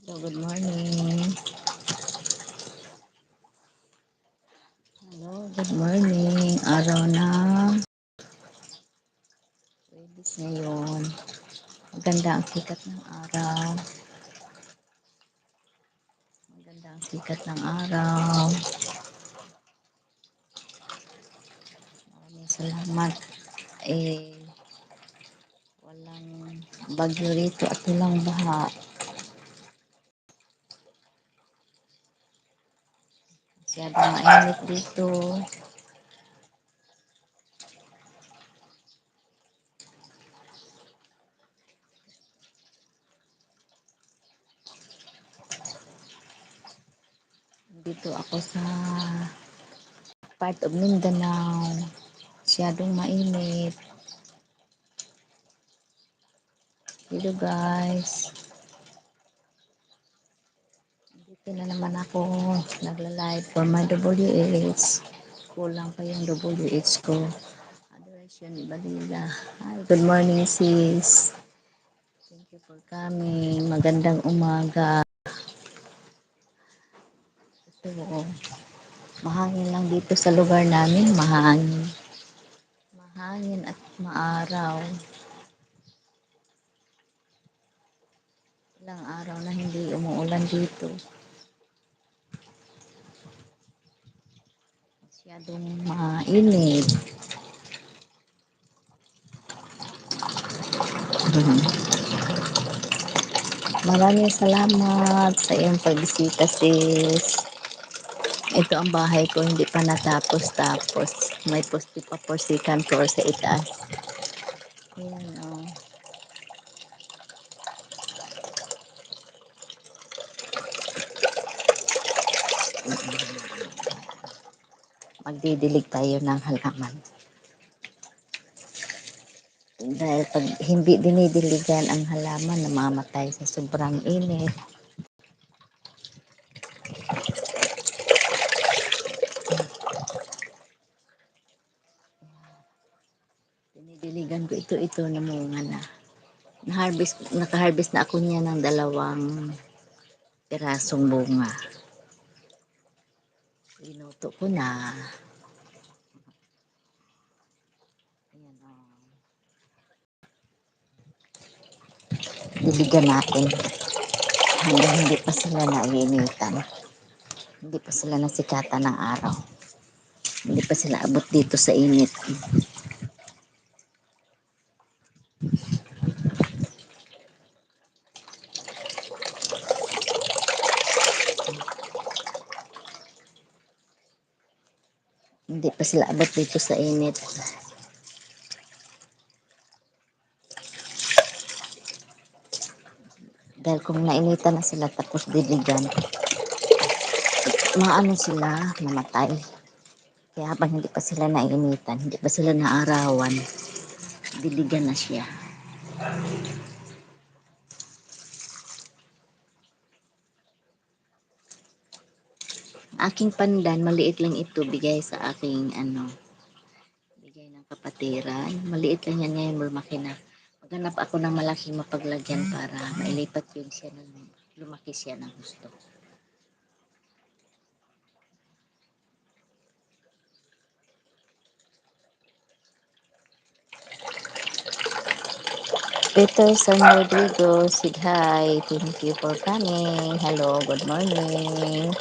So, good morning. Hello, good morning. Araw na Wednesdays ngayon. Maganda ang sikat ng araw. Maganda ang sikat ng araw. Maraming salamat. Eh, walang bagyo rito at walang baha. Masyadong mainit dito. Dito ako sa part of Mindanao. Masyadong mainit. Hello guys. Dito na naman ako nagla-live for my WH. Kulang pa yung WH ko. Adoration Ibalila. Hi, good morning sis. Thank you for coming. Magandang umaga. Ito, mahangin lang dito sa lugar namin. Mahangin. Mahangin at maaraw. Ilang araw na hindi umuulan dito. Masyadong mainit. Maraming salamat sa iyong pagbisita sis. Ito ang bahay ko, hindi pa natapos. Tapos may poste pa for second floor sa itaas. Ayan o. Oh. Magdidilig tayo ng halaman. Dahil pag hindi dinidiligan ang halaman, namamatay sa sobrang init. Dinidiligan ko ito namunga na. Naka-harvest na ako niya ng 2 pirasong bunga. Inuto ko na. Ayan o. Oh. Diligan natin hanggang hindi pa sila naiinitan. Hindi pa sila nasikatan ng araw. Hindi pa sila abot dito sa init. Hindi pa sila abot dito sa init. Dahil kung nainitan na sila tapos diligan, maano sila, mamatay. Kaya habang hindi pa sila nainitan, hindi pa sila naarawan, diligan na siya. Aking pandan, maliit lang ito, bigay sa aking bigay ng kapatiran. Maliit lang yan ngayon, lumaki na. Maghanap ako ng malaking mapaglagyan para mailipat yun siya ng lumaki siya ng gusto. Peterson Rodrigo said hi. Thank you for coming. Hello, good morning.